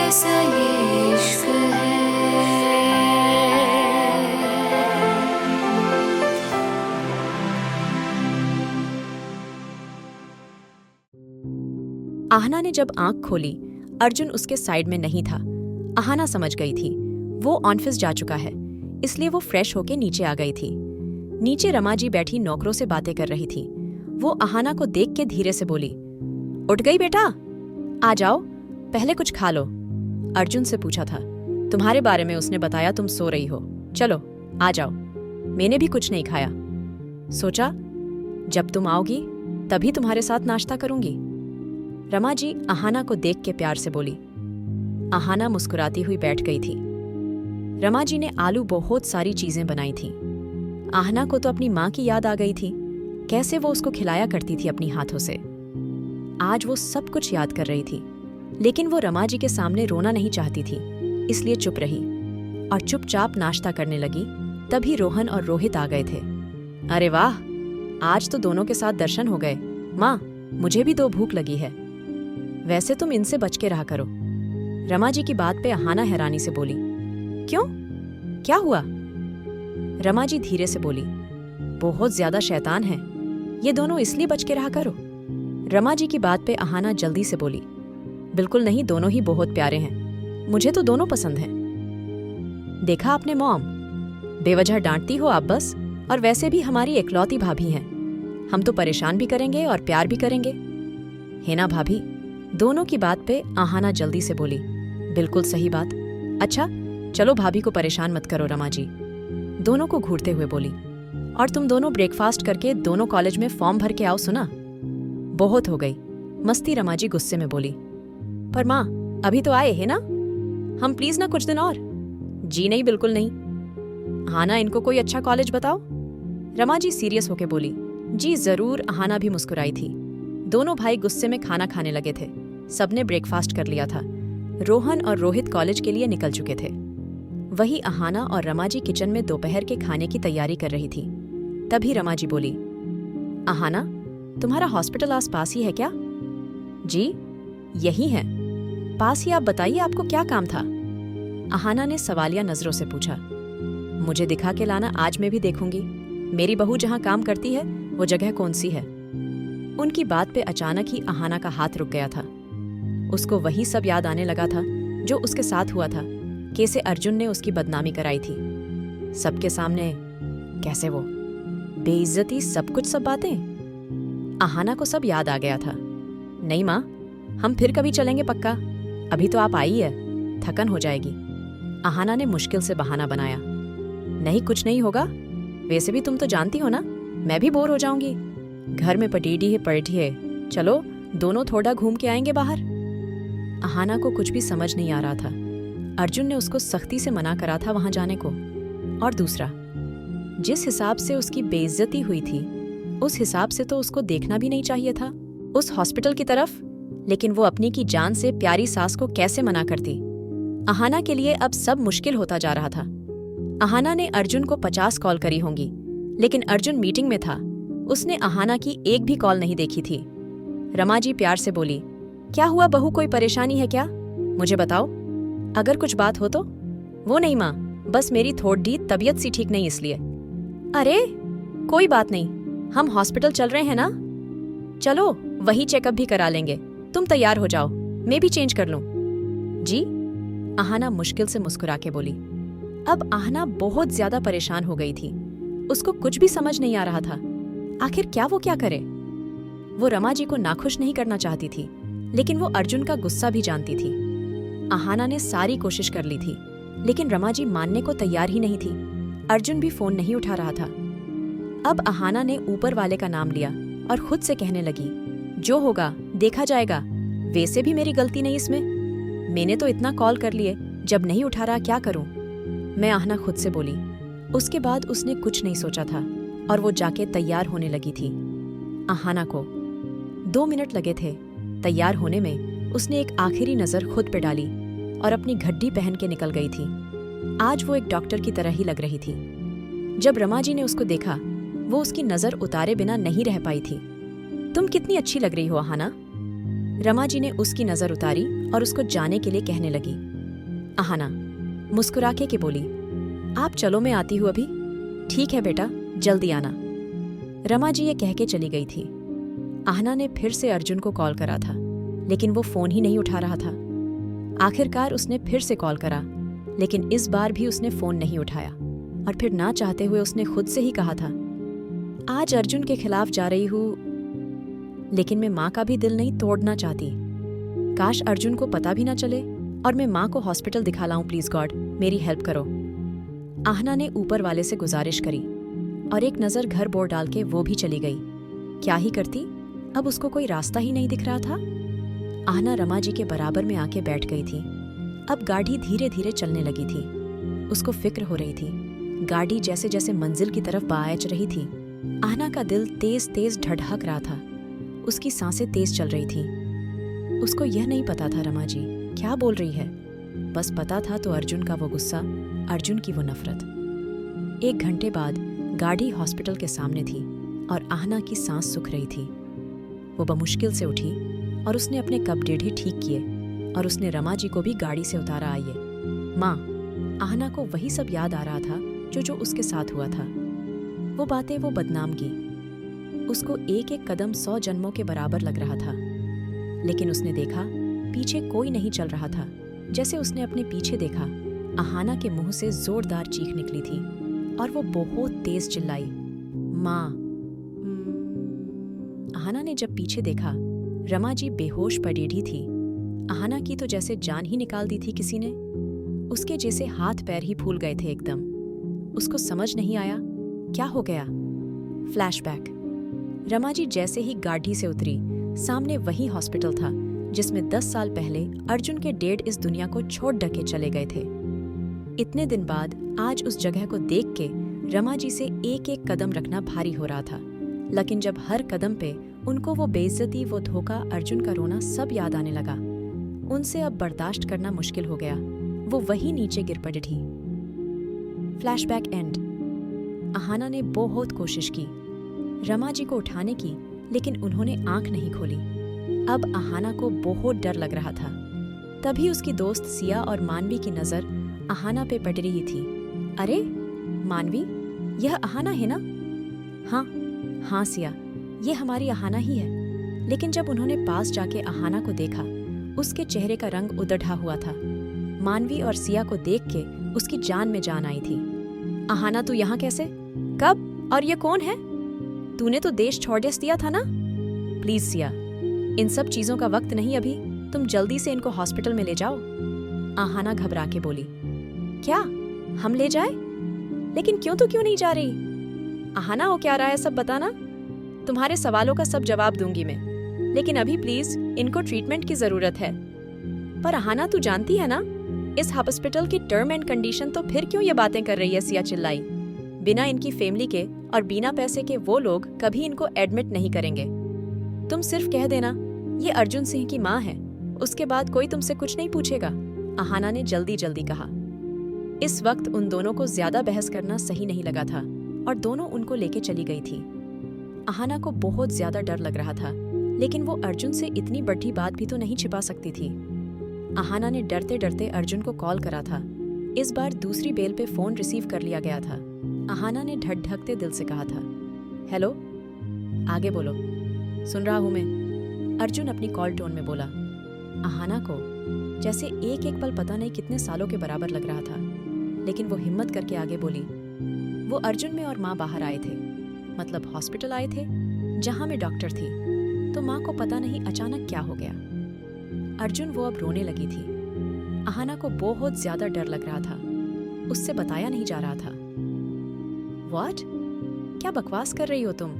कैसा ये इश्क है। आहना ने जब आंख खोली, अर्जुन उसके साइड में नहीं था। आहना समझ गई थी वो ऑफिस जा चुका है, इसलिए वो फ्रेश होके नीचे आ गई थी। नीचे रमा जी बैठी नौकरों से बातें कर रही थी। वो आहना को देख के धीरे से बोली, उठ गई बेटा? आ जाओ, पहले कुछ खा लो। अर्जुन से पूछा था, तुम्हारे बारे में उसने बताया तुम सो रही हो, चलो आ जाओ। मैंने भी कुछ नहीं खाया, सोचा जब तुम आओगी तभी तुम्हारे साथ नाश्ता करूंगी। रमा जी आहना को देख के प्यार से बोली। आहना मुस्कुराती हुई बैठ गई थी। रमा जी ने आलू बहुत सारी चीजें बनाई थी। आहना को तो अपनी माँ की याद आ गई थी, कैसे वो उसको खिलाया करती थी अपनी हाथों से। आज वो सब कुछ याद कर रही थी, लेकिन वो रमा जी के सामने रोना नहीं चाहती थी, इसलिए चुप रही और चुपचाप नाश्ता करने लगी। तभी रोहन और रोहित आ गए थे। अरे वाह, आज तो दोनों के साथ दर्शन हो गए। माँ, मुझे भी तो भूख लगी है। वैसे तुम इनसे बच के रहा करो। रमा जी की बात पे आहना हैरानी से बोली। क्यों, क्या हुआ? रमा जी धीरे से बोली, बहुत ज्यादा शैतान है ये दोनों, इसलिए बच के रहा करो। रमा जी की बात पे आहना जल्दी से बोली, बिल्कुल नहीं, दोनों ही बहुत प्यारे हैं, मुझे तो दोनों पसंद हैं। देखा आपने मॉम, बेवजह डांटती हो आप बस, और वैसे भी हमारी एकलौती भाभी हैं, हम तो परेशान भी करेंगे और प्यार भी करेंगे, है ना भाभी? दोनों की बात पे आहना जल्दी से बोली, बिल्कुल सही बात। अच्छा चलो, भाभी को परेशान मत करो रमा जी, दोनों को घूरते हुए बोली। और तुम दोनों ब्रेकफास्ट करके दोनों कॉलेज में फॉर्म भर के आओ, सुना? बहुत हो गई मस्ती, रमा जी गुस्से में बोली। पर माँ, अभी तो आए हैं ना हम, प्लीज ना कुछ दिन और। जी नहीं, बिल्कुल नहीं। हाँ ना, इनको कोई अच्छा कॉलेज बताओ। रमा जी सीरियस होके बोली। जी जरूर, आहना भी मुस्कुराई थी। दोनों भाई गुस्से में खाना खाने लगे थे। सबने ब्रेकफास्ट कर लिया था। रोहन और रोहित कॉलेज के लिए निकल चुके थे। वही आहना और रमा जी किचन में दोपहर के खाने की तैयारी कर रही थी। तभी रमा जी बोली, आहना, तुम्हारा हॉस्पिटल आस पास ही है क्या? जी यही है, पास ही। आप बताइए आपको क्या काम था? आहना ने सवालिया नजरों से पूछा। मुझे दिखा के लाना, आज मैं भी देखूंगी मेरी बहू जहां काम करती है वो जगह कौन सी है। उनकी बात पे अचानक ही आहना का हाथ रुक गया था। उसको वही सब याद आने लगा था जो उसके साथ हुआ था, कैसे अर्जुन ने उसकी बदनामी कराई थी सबके सामने, कैसे वो बेइज्जती, सब कुछ, सब बातें। आहना को सब याद आ गया था। नहीं माँ, हम फिर कभी चलेंगे पक्का, अभी तो आप आई है, थकन हो जाएगी। आहना ने मुश्किल से बहाना बनाया। नहीं, कुछ नहीं होगा, वैसे भी तुम तो जानती हो ना, मैं भी बोर हो जाऊंगी, घर में पटीडी है पलटी है, चलो दोनों थोड़ा घूम के आएंगे बाहर। आहना को कुछ भी समझ नहीं आ रहा था। अर्जुन ने उसको सख्ती से मना करा था वहां जाने को, और दूसरा, जिस हिसाब से उसकी बेइज्जती हुई थी उस हिसाब से तो उसको देखना भी नहीं चाहिए था उस हॉस्पिटल की तरफ। लेकिन वो अपनी की जान से प्यारी सास को कैसे मना करती? आहना के लिए अब सब मुश्किल होता जा रहा था। आहना ने अर्जुन को 50 कॉल करी होंगी, लेकिन अर्जुन मीटिंग में था, उसने आहना की एक भी कॉल नहीं देखी थी। रमा जी प्यार से बोली, क्या हुआ बहू, कोई परेशानी है क्या? मुझे बताओ, अगर कुछ बात हो तो। वो नहीं माँ, बस मेरी थोड़ी तबीयत सी ठीक नहीं इसलिए। अरे कोई बात नहीं, हम हॉस्पिटल चल रहे हैं ना, चलो वही चेकअप भी करा लेंगे, तुम तैयार हो जाओ, मैं भी चेंज कर लूं। जी, आहना मुश्किल से मुस्कुरा के बोली। अब आहना बहुत ज्यादा परेशान हो गई थी, उसको कुछ भी समझ नहीं आ रहा था, आखिर क्या करे। वो रमा जी को नाखुश नहीं करना चाहती थी, लेकिन वो अर्जुन का गुस्सा भी जानती थी। आहना ने सारी कोशिश कर ली थी, लेकिन रमा जी मानने को तैयार ही नहीं थी। अर्जुन भी फोन नहीं उठा रहा था। अब आहना ने ऊपर वाले का नाम लिया और खुद से कहने लगी, जो होगा देखा जाएगा, वैसे भी मेरी गलती नहीं इसमें, मैंने तो इतना कॉल कर लिए, जब नहीं उठा रहा क्या करूं मैं, आहना खुद से बोली। उसके बाद उसने कुछ नहीं सोचा था और वो जाके तैयार होने लगी थी। आहना को 2 मिनट लगे थे तैयार होने में। उसने एक आखिरी नजर खुद पे डाली और अपनी घड्डी पहन के निकल गई थी। आज वो एक डॉक्टर की तरह ही लग रही थी। जब रमा जी ने उसको देखा, वो उसकी नजर उतारे बिना नहीं रह पाई थी। तुम कितनी अच्छी लग रही हो आहना। रमा जी ने उसकी नजर उतारी और उसको जाने के लिए कहने लगी। अहाना मुस्कुरा के बोली, आप चलो, मैं आती हूँ अभी। ठीक है बेटा, जल्दी आना। रमा जी ये कह के चली गई थी। अहाना ने फिर से अर्जुन को कॉल करा था, लेकिन वो फोन ही नहीं उठा रहा था। आखिरकार उसने फिर से कॉल करा, लेकिन इस बार भी उसने फोन नहीं उठाया और फिर ना चाहते हुए उसने खुद से ही कहा था, आज अर्जुन के खिलाफ जा रही हूँ, लेकिन मैं माँ का भी दिल नहीं तोड़ना चाहती। काश अर्जुन को पता भी ना चले और मैं माँ को हॉस्पिटल दिखा लाऊं। प्लीज गॉड, मेरी हेल्प करो। आहना ने ऊपर वाले से गुजारिश करी और एक नज़र घर बोर डाल के वो भी चली गई। क्या ही करती, अब उसको कोई रास्ता ही नहीं दिख रहा था। आहना रमा जी के बराबर में आके बैठ गई थी। अब गाड़ी धीरे धीरे चलने लगी थी। उसको फिक्र हो रही थी। गाड़ी जैसे जैसे मंजिल की तरफ बाएच रही थी, आहना का दिल तेज तेज धड़क रहा था। उसकी सांसें तेज चल रही थी। उसको यह नहीं पता था रमा जी क्या बोल रही है, बस पता था तो अर्जुन का वो गुस्सा, अर्जुन की वो नफरत। 1 घंटे बाद गाड़ी हॉस्पिटल के सामने थी और आहना की सांस सूख रही थी। वो बमुश्किल से उठी और उसने अपने कप टेढ़े ठीक किए और उसने रमा जी को भी गाड़ी से उतारा। आइए माँ। आहना को वही सब याद आ रहा था जो उसके साथ हुआ था। वो बातें, वो बदनाम की। उसको एक एक कदम 100 जन्मों के बराबर लग रहा था। लेकिन उसने देखा पीछे कोई नहीं चल रहा था। जैसे उसने अपने पीछे देखा, अहाना के मुंह से जोरदार चीख निकली थी और वो बहुत तेज चिल्लाई, माँ। अहाना ने जब पीछे देखा, रमा जी बेहोश पड़ी थी। अहाना की तो जैसे जान ही निकाल दी थी किसी ने। उसके जैसे हाथ पैर ही फूल गए थे एकदम। उसको समझ नहीं आया क्या हो गया। फ्लैशबैक। रमा जी जैसे ही गाड़ी से उतरी, सामने वही हॉस्पिटल था जिसमें 10 साल पहले अर्जुन के डैड इस दुनिया को छोड़ डके चले गए थे। इतने दिन बाद आज उस जगह को देख के रमा जी से एक एक कदम रखना भारी हो रहा था। लेकिन जब हर कदम पे उनको वो बेइज्जती, वो धोखा, अर्जुन का रोना सब याद आने लगा। उनसे अब बर्दाश्त करना मुश्किल हो गया। वो वही नीचे गिर पड़ी थी। Flashback and. अहाना ने बहुत कोशिश की रमा जी को उठाने की, लेकिन उन्होंने आंख नहीं खोली। अब अहाना को बहुत डर लग रहा था। तभी उसकी दोस्त सिया और मानवी की नजर अहाना पे पड़ रही थी। अरे मानवी, यह अहाना है ना? हाँ सिया, ये हमारी अहाना ही है। लेकिन जब उन्होंने पास जाके अहाना को देखा, उसके चेहरे का रंग उदड़ा हुआ था। मानवी और सिया को देख के उसकी जान में जान आई थी। अहाना, तू यहाँ कैसे? कब? और ये कौन है? तूने तो देश छोड़ दिया था ना? प्लीज सिया, इन सब चीजों का वक्त नहीं अभी। तुम जल्दी से इनको हॉस्पिटल में ले जाओ। अहाना घबरा के बोली। क्या हम ले जाए? लेकिन क्यों नहीं जा रही? अहाना, हो क्या रहा है सब बताना। तुम्हारे सवालों का सब जवाब दूंगी मैं, लेकिन अभी प्लीज इनको ट्रीटमेंट की जरूरत है। पर अहाना, तू जानती है ना इस हॉस्पिटल की टर्म एंड कंडीशन, तो फिर क्यों ये बातें कर रही है? सिया चिल्लाई। बिना इनकी फैमिली के और बिना पैसे के वो लोग कभी इनको एडमिट नहीं करेंगे। तुम सिर्फ कह देना ये अर्जुन सिंह की माँ है, उसके बाद कोई तुमसे कुछ नहीं पूछेगा। अहाना ने जल्दी जल्दी कहा। इस वक्त उन दोनों को ज्यादा बहस करना सही नहीं लगा था और दोनों उनको लेके चली गई थी। अहाना को बहुत ज्यादा डर लग रहा था, लेकिन वो अर्जुन से इतनी बड़ी बात भी तो नहीं छिपा सकती थी। अहाना ने डरते डरते अर्जुन को कॉल करा था। इस बार दूसरी बेल पे फोन रिसीव कर लिया गया था। अहाना ने ढकढकते दिल से कहा था, हेलो, आगे बोलो, सुन रहा हूं मैं। अर्जुन अपनी कॉल टोन में बोला। अहाना को जैसे एक एक पल पता नहीं कितने सालों के बराबर लग रहा था, लेकिन वो हिम्मत करके आगे बोली। वो अर्जुन में और माँ बाहर आए थे, मतलब हॉस्पिटल आए थे जहां में डॉक्टर थी। तो माँ को पता नहीं अचानक क्या हो गया। अर्जुन, वो अब रोने लगी थी। अहाना को बहुत ज्यादा डर लग रहा था, उससे बताया नहीं जा रहा था। व्हाट? क्या बकवास कर रही हो तुम?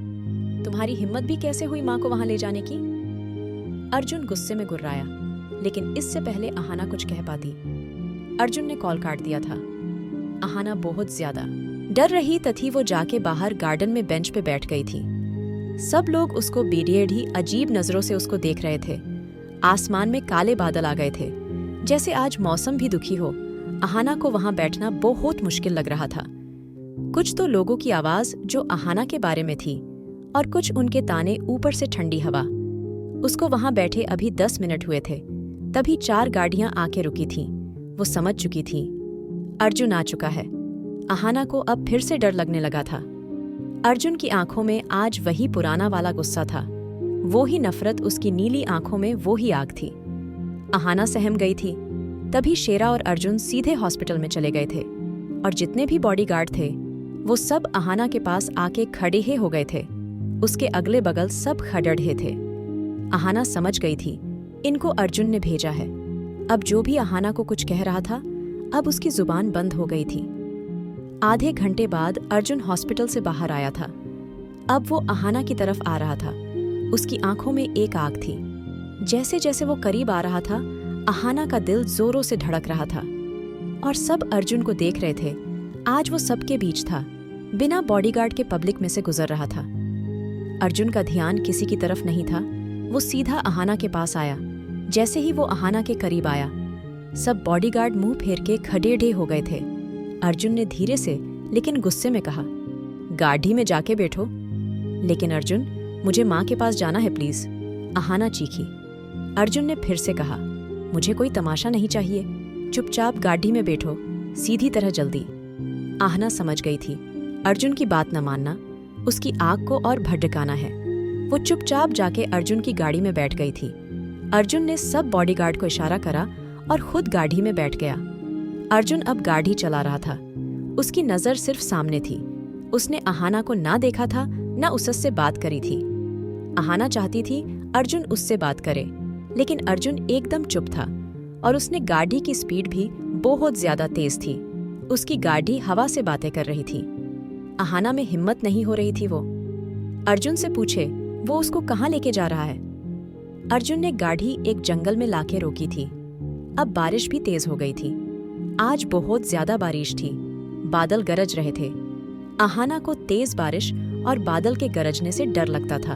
तुम्हारी हिम्मत भी कैसे हुई माँ को वहां ले जाने की? अर्जुन गुस्से में गुर्राया, लेकिन इससे पहले अहाना कुछ कह पाती, अर्जुन ने कॉल काट दिया था। अहाना बहुत ज्यादा डर रही तथी वो जाके बाहर गार्डन में बेंच पे बैठ गई थी। सब लोग उसको बेडेढ़ी अजीब नजरों से उसको देख रहे थे। आसमान में काले बादल आ गए थे, जैसे आज मौसम भी दुखी हो। अहाना को वहां बैठना बहुत मुश्किल लग रहा था। कुछ तो लोगों की आवाज जो अहाना के बारे में थी, और कुछ उनके ताने, ऊपर से ठंडी हवा। उसको वहां बैठे अभी 10 मिनट हुए थे, तभी 4 गाड़ियां आके रुकी थीं। वो समझ चुकी थी अर्जुन आ चुका है। अहाना को अब फिर से डर लगने लगा था। अर्जुन की आंखों में आज वही पुराना वाला गुस्सा था, वो ही नफरत, उसकी नीली आंखों में वो ही आग थी। अहाना सहम गई थी। तभी शेरा और अर्जुन सीधे हॉस्पिटल में चले गए थे और जितने भी बॉडीगार्ड थे वो सब अहाना के पास आके खड़े ही हो गए थे। उसके अगले बगल सब खड़े थे। अहाना समझ गई थी इनको अर्जुन ने भेजा है। अब जो भी अहाना को कुछ कह रहा था, अब उसकी जुबान बंद हो गई थी। आधे घंटे बाद अर्जुन हॉस्पिटल से बाहर आया था। अब वो अहाना की तरफ आ रहा था। उसकी आंखों में एक आग थी। जैसे जैसे वो करीब आ रहा था, अहाना का दिल जोरों से धड़क रहा था और सब अर्जुन को देख रहे थे। आज वो सबके बीच था, बिना बॉडीगार्ड के पब्लिक में से गुजर रहा था। अर्जुन का ध्यान किसी की तरफ नहीं था। वो सीधा अहाना के पास आया। जैसे ही वो अहाना के करीब आया, सब बॉडीगार्ड मुंह फेर के खड़े हो गए थे। अर्जुन ने धीरे से लेकिन गुस्से में कहा, गाड़ी में जाके बैठो। लेकिन अर्जुन, मुझे माँ के पास जाना है प्लीज, अहाना चीखी। अर्जुन ने फिर से कहा, मुझे कोई तमाशा नहीं चाहिए, चुपचाप गाड़ी में बैठो, सीधी तरह जल्दी। अहाना समझ गई थी अर्जुन की बात न मानना उसकी आग को और भड़काना है। वो चुपचाप जाके अर्जुन की गाड़ी में बैठ गई थी। अर्जुन ने सब बॉडीगार्ड को इशारा करा और खुद गाड़ी में बैठ गया। अर्जुन अब गाड़ी चला रहा था। उसकी नजर सिर्फ सामने थी। उसने अहाना को ना देखा था, ना उससे बात करी थी। अहाना चाहती थी अर्जुन उससे बात करे, लेकिन अर्जुन एकदम चुप था और उसने गाड़ी की स्पीड भी बहुत ज्यादा तेज थी। उसकी गाड़ी हवा से बातें कर रही थी। अहाना में हिम्मत नहीं हो रही थी वो अर्जुन से पूछे वो उसको कहाँ लेके जा रहा है। अर्जुन ने गाड़ी एक जंगल में लाके रोकी थी। अब बारिश भी तेज हो गई थी। आज बहुत ज्यादा बारिश थी। बादल गरज रहे थे। अहाना को तेज बारिश और बादल के गरजने से डर लगता था।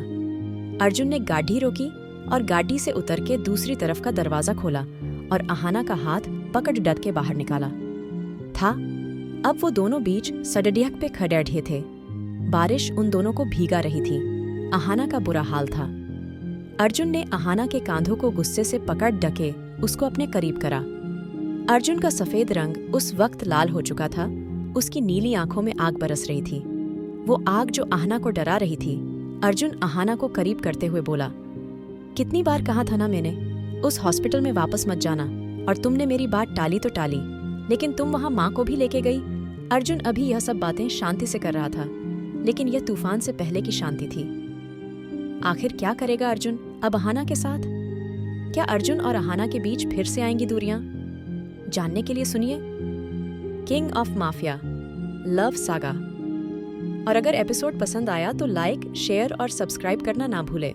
अर्जुन ने गाड़ी रोकी और गाड़ी से उतर के दूसरी तरफ का दरवाजा खोला और अहाना का हाथ पकड़ डट के बाहर निकाला था। अब वो दोनों बीच सड़क पे खड़े थे। बारिश उन दोनों को भीगा रही थी। अहाना का बुरा हाल था। अर्जुन ने अहाना के कांधों को गुस्से से पकड़ डके उसको अपने करीब करा। अर्जुन का सफेद रंग उस वक्त लाल हो चुका था। उसकी नीली आंखों में आग बरस रही थी, वो आग जो अहाना को डरा रही थी। अर्जुन अहाना को करीब करते हुए बोला, कितनी बार कहा था ना मैंने, उस हॉस्पिटल में वापस मत जाना, और तुमने मेरी बात टाली तो टाली, लेकिन तुम वहां माँ को भी लेके गई। अर्जुन अभी यह सब बातें शांति से कर रहा था, लेकिन यह तूफान से पहले की शांति थी। आखिर क्या करेगा अर्जुन अब अहाना के साथ? क्या अर्जुन और अहाना के बीच फिर से आएंगी दूरियां? जानने के लिए सुनिए king of mafia love saga. और अगर एपिसोड पसंद आया तो लाइक, शेयर और सब्सक्राइब करना ना भूलें।